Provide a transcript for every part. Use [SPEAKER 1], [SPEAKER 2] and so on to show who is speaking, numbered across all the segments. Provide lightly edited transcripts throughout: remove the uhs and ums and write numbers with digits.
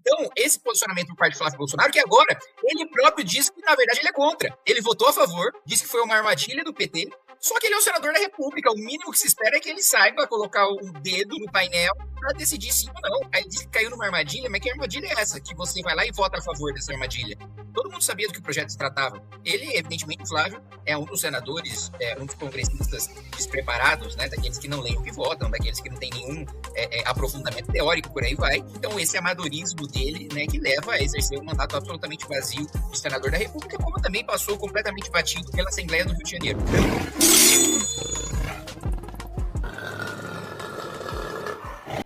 [SPEAKER 1] Então, esse posicionamento por parte do Flávio Bolsonaro, que agora ele próprio disse que, na verdade, ele é contra. Ele votou a favor, disse que foi uma armadilha do PT, só que ele é o senador da República. O mínimo que se espera é que ele saiba colocar o dedo no painel para decidir sim ou não. Aí ele disse que caiu numa armadilha, mas que armadilha é essa? Que você vai lá e vota a favor dessa armadilha. Todo mundo sabia do que o projeto se tratava. Ele, evidentemente, o Flávio, é um dos senadores, um dos congressistas despreparados, né, daqueles que não leem o que votam, daqueles que não têm nenhum aprofundamento teórico, por aí vai. Então, esse amadorismo dele, né, que leva a exercer um mandato absolutamente vazio de senador da República, como também passou completamente batido pela Assembleia do Rio de Janeiro.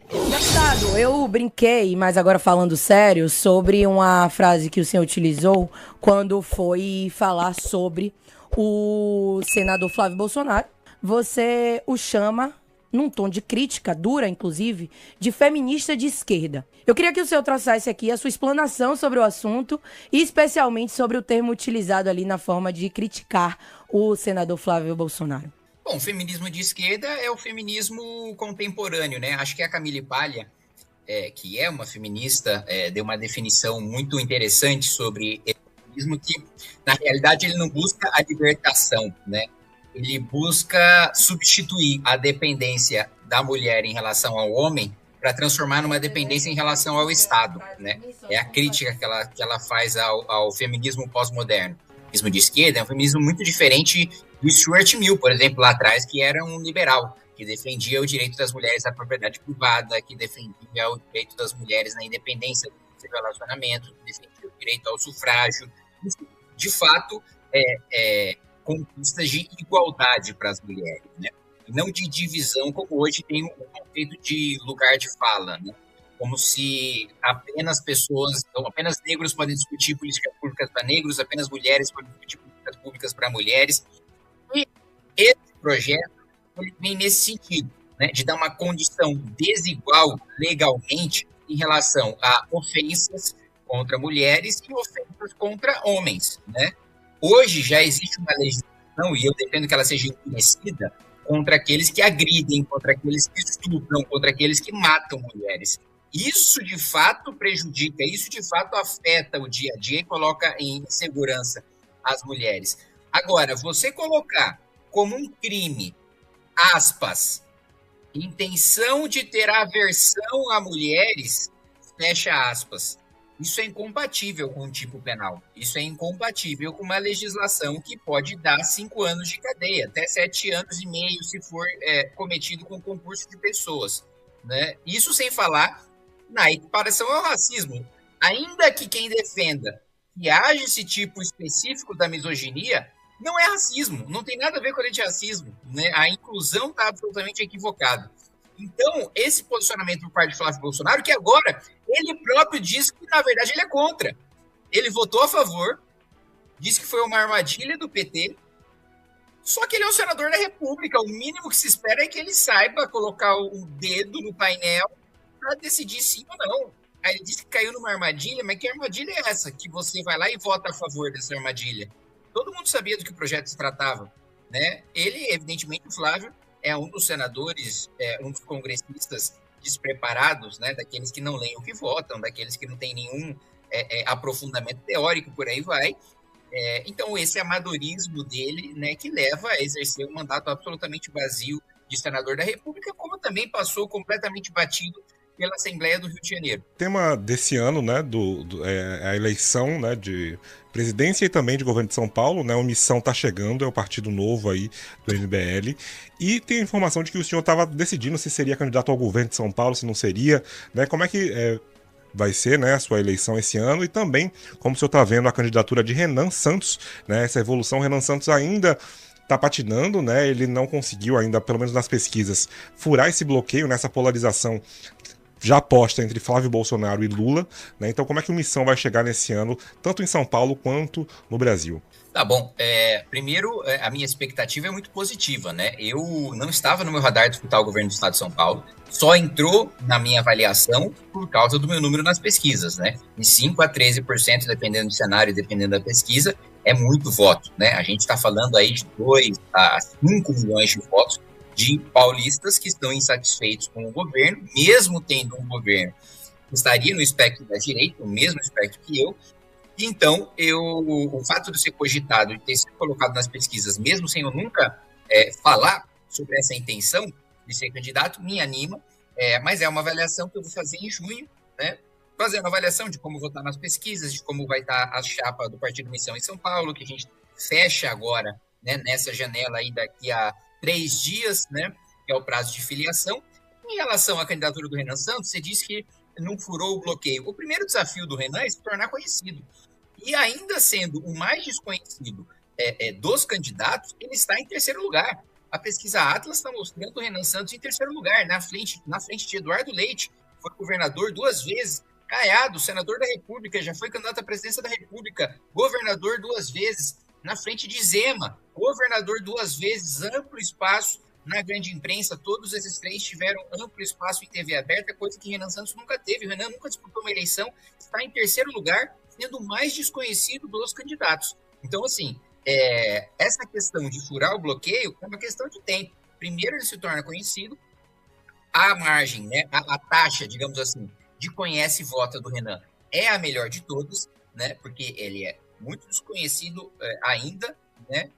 [SPEAKER 2] Deputado, eu brinquei, mas agora falando sério, sobre uma frase que o senhor utilizou quando foi falar sobre o senador Flávio Bolsonaro. Você o chama, num tom de crítica, dura inclusive, de feminista de esquerda. Eu queria que o senhor trouxesse aqui a sua explanação sobre o assunto e especialmente sobre o termo utilizado ali na forma de criticar o senador Flávio Bolsonaro.
[SPEAKER 1] Bom, o feminismo de esquerda é o feminismo contemporâneo, né? Acho que a Camille Paglia, que é uma feminista, deu uma definição muito interessante sobre esse feminismo que, na realidade, ele não busca a libertação, né? Ele busca substituir a dependência da mulher em relação ao homem para transformar numa dependência em relação ao Estado, né? É a crítica que ela faz ao feminismo pós-moderno. O feminismo de esquerda é um feminismo muito diferente do Stuart Mill, por exemplo, lá atrás, que era um liberal, que defendia o direito das mulheres à propriedade privada, que defendia o direito das mulheres na independência do seu relacionamento, que defendia o direito ao sufrágio. Isso, de fato, conquistas de igualdade para as mulheres, né? E não de divisão, como hoje tem um conceito de lugar de fala, né? Como se apenas negros podem discutir políticas públicas para negros, apenas mulheres podem discutir políticas públicas para mulheres. E esse projeto ele vem nesse sentido, né, de dar uma condição desigual legalmente em relação a ofensas contra mulheres e ofensas contra homens, né? Hoje já existe uma legislação, e eu defendo que ela seja endurecida, contra aqueles que agridem, contra aqueles que estupram, contra aqueles que matam mulheres. Isso, de fato, prejudica, isso, de fato, afeta o dia a dia e coloca em insegurança as mulheres. Agora, você colocar como um crime, aspas, intenção de ter aversão a mulheres, fecha aspas, isso é incompatível com o tipo penal. Isso é incompatível com uma legislação que pode dar 5 anos de cadeia, até 7 anos e meio, se for cometido com concurso de pessoas, né? Isso sem falar na equiparação ao racismo. Ainda que quem defenda que haja esse tipo específico da misoginia, não é racismo, não tem nada a ver com o antirracismo, né? A inclusão está absolutamente equivocada. Então, esse posicionamento por parte de Flávio Bolsonaro, que agora ele próprio disse que, na verdade, ele é contra. Ele votou a favor, disse que foi uma armadilha do PT, só que ele é um senador da República. O mínimo que se espera é que ele saiba colocar o dedo no painel para decidir sim ou não. Aí ele disse que caiu numa armadilha, mas que armadilha é essa? Que você vai lá e vota a favor dessa armadilha. Todo mundo sabia do que o projeto se tratava, né? Ele, evidentemente, o Flávio, é um dos senadores, um dos congressistas despreparados, né? Daqueles que não leem o que votam, daqueles que não têm nenhum aprofundamento teórico, por aí vai. Então, esse amadorismo dele, né, que leva a exercer um mandato absolutamente vazio de senador da República, como também passou completamente batido pela Assembleia do Rio de Janeiro.
[SPEAKER 3] O tema desse ano, né, a eleição, né, de presidência e também de governo de São Paulo, né, a omissão está chegando, é o partido novo aí do MBL, e tem a informação de que o senhor estava decidindo se seria candidato ao governo de São Paulo, se não seria, né, como é que vai ser, né, a sua eleição esse ano, e também como o senhor está vendo a candidatura de Renan Santos, né, essa evolução. Renan Santos ainda está patinando, né, ele não conseguiu ainda, pelo menos nas pesquisas, furar esse bloqueio, nessa polarização já posta entre Flávio Bolsonaro e Lula, né? Então como é que o Missão vai chegar nesse ano, tanto em São Paulo quanto no Brasil?
[SPEAKER 1] Tá bom, primeiro a minha expectativa é muito positiva, né? Eu não estava no meu radar disputar o governo do estado de São Paulo, só entrou na minha avaliação por causa do meu número nas pesquisas, né? De 5% a 13%, dependendo do cenário, dependendo da pesquisa, é muito voto, né? A gente está falando aí de 2 a 5 milhões de votos de paulistas que estão insatisfeitos com o governo, mesmo tendo um governo estaria no espectro da direita, o mesmo espectro que eu. Então, o fato de ser cogitado, de ter sido colocado nas pesquisas, mesmo sem eu nunca falar sobre essa intenção de ser candidato, me anima, mas é uma avaliação que eu vou fazer em junho, né? Fazendo uma avaliação de como vou estar nas pesquisas, de como vai estar a chapa do Partido Missão em São Paulo, que a gente fecha agora, né, nessa janela aí daqui a 3 dias, né, que é o prazo de filiação. Em relação à candidatura do Renan Santos, você disse que não furou o bloqueio. O primeiro desafio do Renan é se tornar conhecido. E ainda sendo o mais desconhecido dos candidatos, ele está em terceiro lugar. A pesquisa Atlas está mostrando o Renan Santos em terceiro lugar, na frente de Eduardo Leite, que foi governador 2 vezes, Caiado, senador da República, já foi candidato à presidência da República, governador 2 vezes, na frente de Zema, governador 2 vezes, amplo espaço na grande imprensa, todos esses 3 tiveram amplo espaço em TV aberta, coisa que Renan Santos nunca teve. O Renan nunca disputou uma eleição, está em terceiro lugar, sendo o mais desconhecido dos candidatos. Então, assim, essa questão de furar o bloqueio é uma questão de tempo. Primeiro ele se torna conhecido, a margem, né, a taxa, digamos assim, de conhece e vota do Renan é a melhor de todas, né, porque ele é muito desconhecido ainda, né,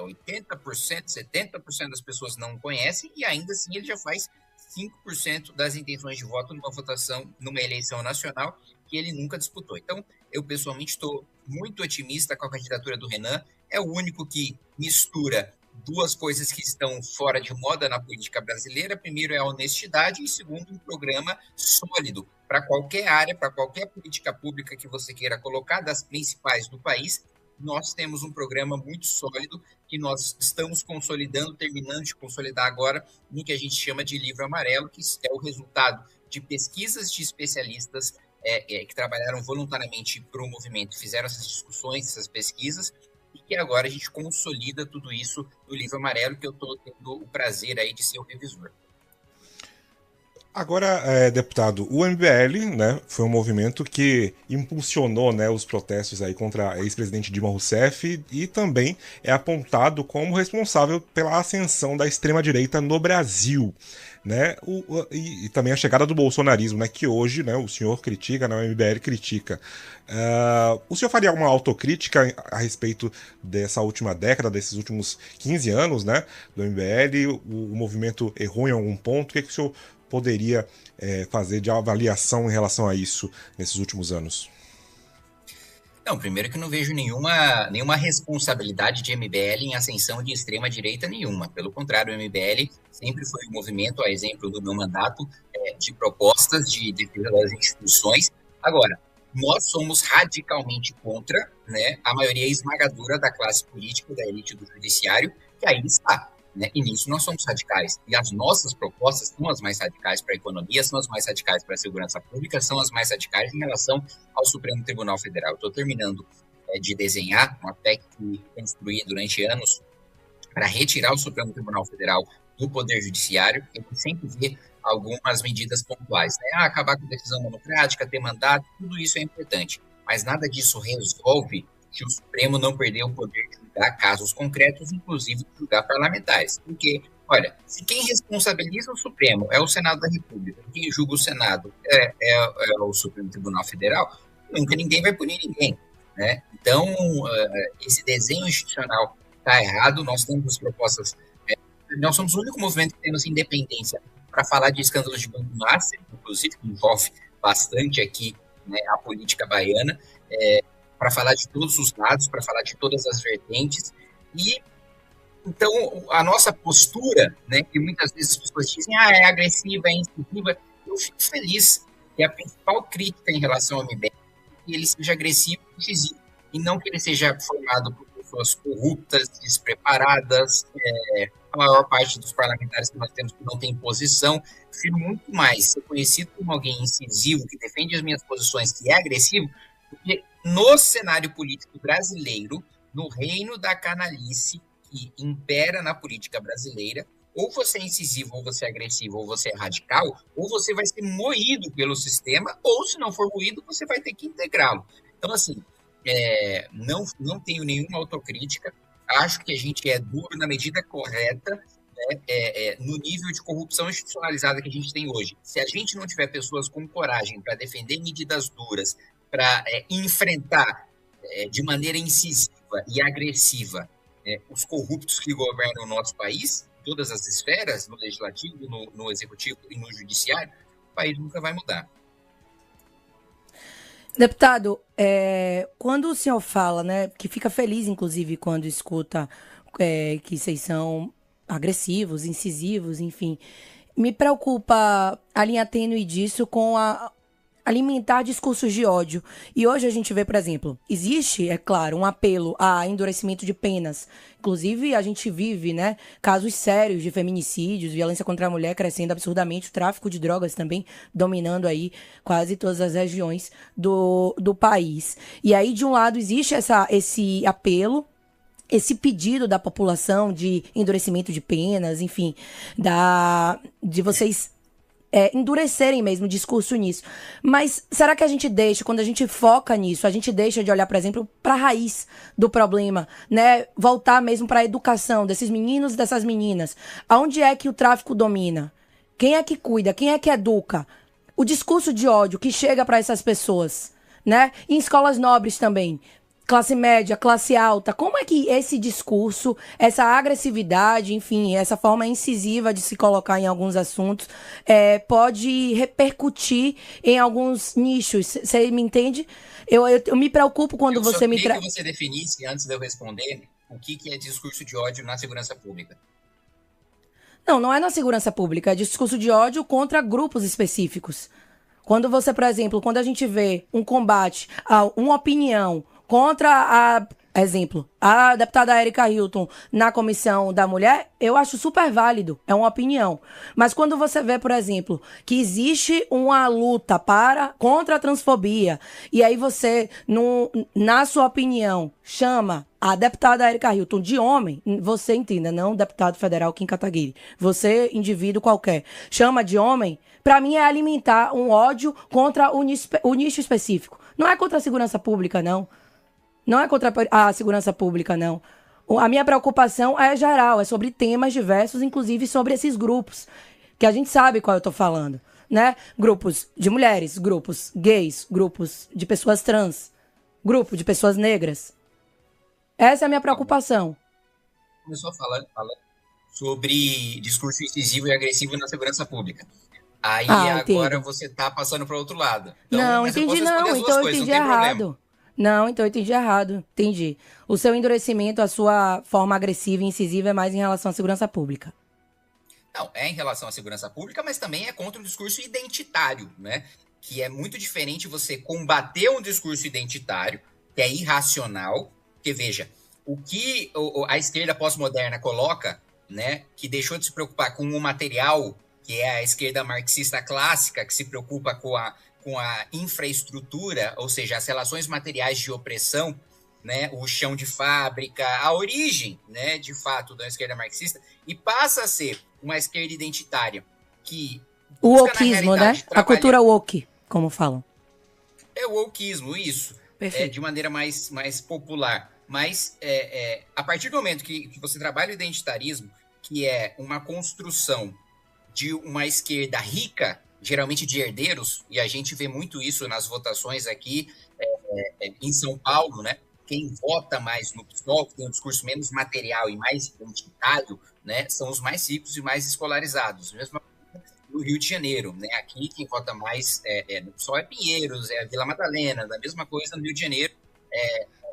[SPEAKER 1] 80%, 70% das pessoas não conhecem e ainda assim ele já faz 5% das intenções de voto numa votação, numa eleição nacional que ele nunca disputou. Então, eu pessoalmente estou muito otimista com a candidatura do Renan, é o único que mistura 2 coisas que estão fora de moda na política brasileira. Primeiro é a honestidade e segundo, um programa sólido para qualquer área, para qualquer política pública que você queira colocar, das principais do país. Nós temos um programa muito sólido que nós estamos consolidando, terminando de consolidar agora, no que a gente chama de livro amarelo, que é o resultado de pesquisas de especialistas que trabalharam voluntariamente para o movimento, fizeram essas discussões, essas pesquisas, e que agora a gente consolida tudo isso no livro amarelo, que eu estou tendo o prazer aí de ser o revisor.
[SPEAKER 3] Agora, deputado, o MBL, né, foi um movimento que impulsionou, né, os protestos aí contra a ex-presidente Dilma Rousseff e também é apontado como responsável pela ascensão da extrema-direita no Brasil, né, e também a chegada do bolsonarismo, né, que hoje, né, o senhor critica, né, o MBL critica. O senhor faria alguma autocrítica a respeito dessa última década, desses últimos 15 anos, né, do MBL? O movimento errou em algum ponto? O que o senhor poderia fazer de avaliação em relação a isso nesses últimos anos?
[SPEAKER 1] Não, primeiro que eu não vejo nenhuma responsabilidade de MBL em ascensão de extrema-direita nenhuma. Pelo contrário, o MBL sempre foi um movimento, a exemplo do meu mandato, de propostas de defesa das instituições. Agora, nós somos radicalmente contra, né, a maioria esmagadora da classe política, da elite do judiciário, que aí está. Né? E nisso nós somos radicais. E as nossas propostas são as mais radicais para a economia, são as mais radicais para a segurança pública, são as mais radicais em relação ao Supremo Tribunal Federal. Estou terminando de desenhar uma PEC que construí durante anos para retirar o Supremo Tribunal Federal do Poder Judiciário. A gente sempre vê algumas medidas pontuais, né? Acabar com a decisão monocrática, ter mandato, tudo isso é importante. Mas nada disso resolve que o Supremo não perdeu o poder de julgar casos concretos, inclusive de julgar parlamentares. Porque, olha, se quem responsabiliza o Supremo é o Senado da República, quem julga o Senado é o Supremo Tribunal Federal, nunca ninguém vai punir ninguém. Né? Então, esse desenho institucional está errado, nós temos as propostas, nós somos o único movimento que temos independência para falar de escândalos de Banco Master, inclusive que envolve bastante aqui, né, a política baiana, para falar de todos os lados, para falar de todas as vertentes. E, então, a nossa postura, né, que muitas vezes as pessoas dizem, é agressiva, é incisiva, eu fico feliz que a principal crítica em relação ao MBL é que ele seja agressivo e incisivo, e não que ele seja formado por pessoas corruptas, despreparadas, a maior parte dos parlamentares que nós temos que não tem posição. Prefiro muito mais ser conhecido como alguém incisivo, que defende as minhas posições, que é agressivo, porque no cenário político brasileiro, no reino da canalice que impera na política brasileira, ou você é incisivo, ou você é agressivo, ou você é radical, ou você vai ser moído pelo sistema, ou se não for moído, você vai ter que integrá-lo. Então, assim, não tenho nenhuma autocrítica, acho que a gente é duro na medida correta, no nível de corrupção institucionalizada que a gente tem hoje. Se a gente não tiver pessoas com coragem para defender medidas duras, para enfrentar de maneira incisiva e agressiva os corruptos que governam o nosso país, todas as esferas, no legislativo, no executivo e no judiciário, o país nunca vai mudar.
[SPEAKER 2] Deputado, quando o senhor fala, né, que fica feliz, inclusive, quando escuta que vocês são agressivos, incisivos, enfim, me preocupa a linha tênue disso com alimentar discursos de ódio. E hoje a gente vê, por exemplo, existe, é claro, um apelo a endurecimento de penas. Inclusive, a gente vive, né, casos sérios de feminicídios, violência contra a mulher crescendo absurdamente, o tráfico de drogas também dominando aí quase todas as regiões do país. E aí, de um lado, existe esse apelo, esse pedido da população de endurecimento de penas, enfim, de vocês endurecerem mesmo o discurso nisso. Mas será que a gente deixa, quando a gente foca nisso, a gente deixa de olhar, por exemplo, para a raiz do problema, né? Voltar mesmo para a educação desses meninos e dessas meninas. Aonde é que o tráfico domina? Quem é que cuida? Quem é que educa? O discurso de ódio que chega para essas pessoas, né? Em escolas nobres também. Classe média, classe alta, como é que esse discurso, essa agressividade, enfim, essa forma incisiva de se colocar em alguns assuntos pode repercutir em alguns nichos? Você me entende? Eu me preocupo quando você me
[SPEAKER 1] traz... Eu queria que você definisse, antes de eu responder, o que é discurso de ódio na segurança pública.
[SPEAKER 2] Não é na segurança pública, é discurso de ódio contra grupos específicos. Quando você, por exemplo, quando a gente vê um combate a uma opinião contra a deputada Erika Hilton na Comissão da Mulher, eu acho super válido, é uma opinião. Mas quando você vê, por exemplo, que existe uma luta contra a transfobia, e aí você, na sua opinião, chama a deputada Erika Hilton de homem, você entenda, não deputado federal Kim Kataguiri, você, indivíduo qualquer, chama de homem, para mim é alimentar um ódio contra o nicho específico. Não é contra a segurança pública, não. Não é contra a segurança pública, não. A minha preocupação é geral, é sobre temas diversos, inclusive sobre esses grupos, que a gente sabe qual eu estou falando, né? Grupos de mulheres, grupos gays, grupos de pessoas trans, grupo de pessoas negras. Essa é a minha preocupação.
[SPEAKER 1] Começou falando sobre discurso incisivo e agressivo na segurança pública. Aí agora você está passando para o outro lado. Então,
[SPEAKER 2] não, entendi não, então eu entendi errado. Não, então eu entendi errado. Entendi. O seu endurecimento, a sua forma agressiva e incisiva é mais em relação à segurança pública.
[SPEAKER 1] Não, é em relação à segurança pública, mas também é contra o discurso identitário, né? Que é muito diferente você combater um discurso identitário, que é irracional, porque, veja, o que a esquerda pós-moderna coloca, né, que deixou de se preocupar com o material, que é a esquerda marxista clássica, que se preocupa com a infraestrutura, ou seja, as relações materiais de opressão, né, o chão de fábrica, a origem, né, de fato, da esquerda marxista, e passa a ser uma esquerda identitária que...
[SPEAKER 2] O wokeismo, né? A cultura woke, como falam.
[SPEAKER 1] É o wokeismo, isso. De maneira mais popular. Mas a partir do momento que você trabalha o identitarismo, que é uma construção de uma esquerda rica, geralmente de herdeiros, e a gente vê muito isso nas votações aqui em São Paulo, né? Quem vota mais no PSOL, que tem um discurso menos material e mais identitário, né, são os mais ricos e mais escolarizados. Mesmo no Rio de Janeiro, né? Aqui quem vota mais no PSOL é Pinheiros, é a Vila Madalena, da mesma coisa no Rio de Janeiro,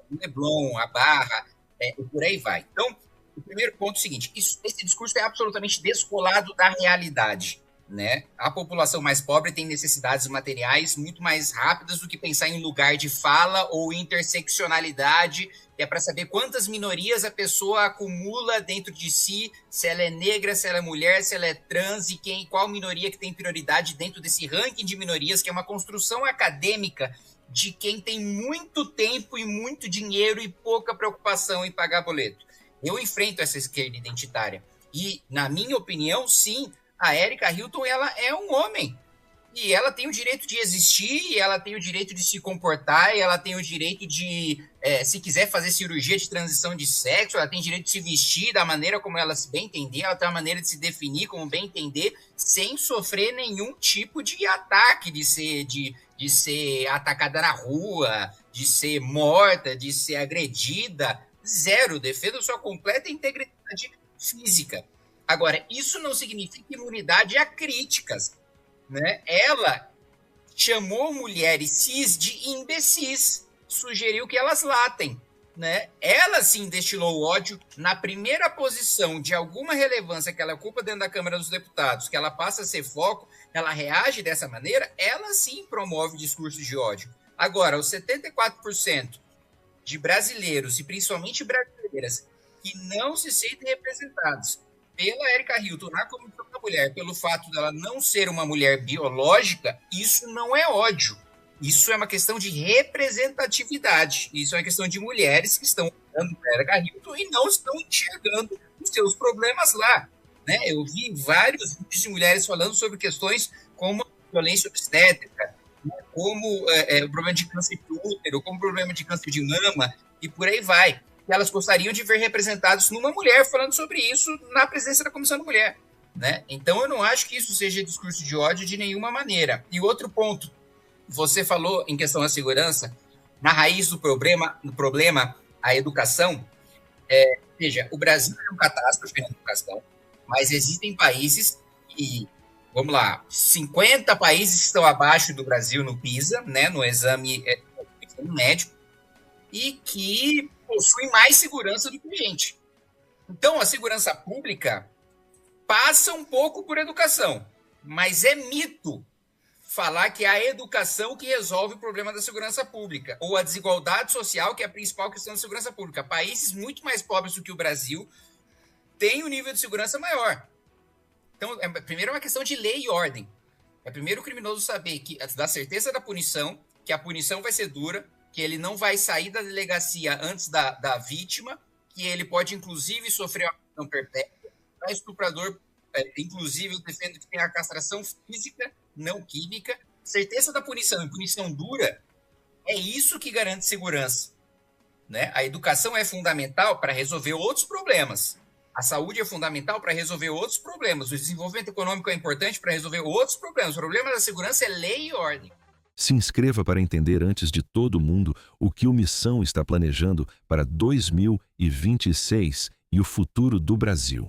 [SPEAKER 1] o Leblon, a Barra, e por aí vai. Então, o primeiro ponto é o seguinte, esse discurso é absolutamente descolado da realidade. Né? A população mais pobre tem necessidades materiais muito mais rápidas do que pensar em lugar de fala ou interseccionalidade, que é para saber quantas minorias a pessoa acumula dentro de si, se ela é negra, se ela é mulher, se ela é trans e qual minoria que tem prioridade dentro desse ranking de minorias, que é uma construção acadêmica de quem tem muito tempo e muito dinheiro e pouca preocupação em pagar boleto. Eu enfrento essa esquerda identitária e, na minha opinião, sim, a Erika Hilton, ela é um homem. E ela tem o direito de existir, e ela tem o direito de se comportar, e ela tem o direito de, se quiser fazer cirurgia de transição de sexo, ela tem o direito de se vestir da maneira como ela se bem entender, ela tem uma maneira de se definir como bem entender, sem sofrer nenhum tipo de ataque, de ser atacada na rua, de ser morta, de ser agredida. Zero, defendo sua completa integridade física. Agora, isso não significa imunidade a críticas. Né? Ela chamou mulheres cis de imbecis, sugeriu que elas latem. Né? Ela sim destilou ódio na primeira posição de alguma relevância que ela ocupa dentro da Câmara dos Deputados, que ela passa a ser foco, ela reage dessa maneira, ela sim promove discursos de ódio. Agora, os 74% de brasileiros, e principalmente brasileiras, que não se sentem representados pela Erika Hilton na Comissão da Mulher, pelo fato dela não ser uma mulher biológica, isso não é ódio. Isso é uma questão de representatividade. Isso é uma questão de mulheres que estão olhando para a Erika Hilton e não estão enxergando os seus problemas lá. Né? Eu vi vários vídeos de mulheres falando sobre questões como violência obstétrica, como o problema de câncer de útero, como o problema de câncer de mama, e por aí vai. E elas gostariam de ver representados numa mulher falando sobre isso na presidência da Comissão da Mulher. Né? Então, eu não acho que isso seja discurso de ódio de nenhuma maneira. E outro ponto, você falou em questão da segurança, na raiz do problema a educação. Veja, o Brasil é um catástrofe na educação, mas existem países que, vamos lá, 50 países estão abaixo do Brasil no PISA, né, no exame médico, e que possuem mais segurança do que a gente. Então, a segurança pública passa um pouco por educação, mas é mito falar que é a educação que resolve o problema da segurança pública, ou a desigualdade social, que é a principal questão da segurança pública. Países muito mais pobres do que o Brasil têm um nível de segurança maior. Então, primeiro é uma questão de lei e ordem. É primeiro o criminoso saber que dá certeza da punição, que a punição vai ser dura, que ele não vai sair da delegacia antes da vítima, que ele pode, inclusive, sofrer uma prisão perpétua. Para estuprador, inclusive, eu defendo que tem a castração física, não química. Certeza da punição e punição dura, é isso que garante segurança. Né? A educação é fundamental para resolver outros problemas. A saúde é fundamental para resolver outros problemas. O desenvolvimento econômico é importante para resolver outros problemas. O problema da segurança é lei e ordem.
[SPEAKER 4] Se inscreva para entender antes de todo mundo o que o Missão está planejando para 2026 e o futuro do Brasil.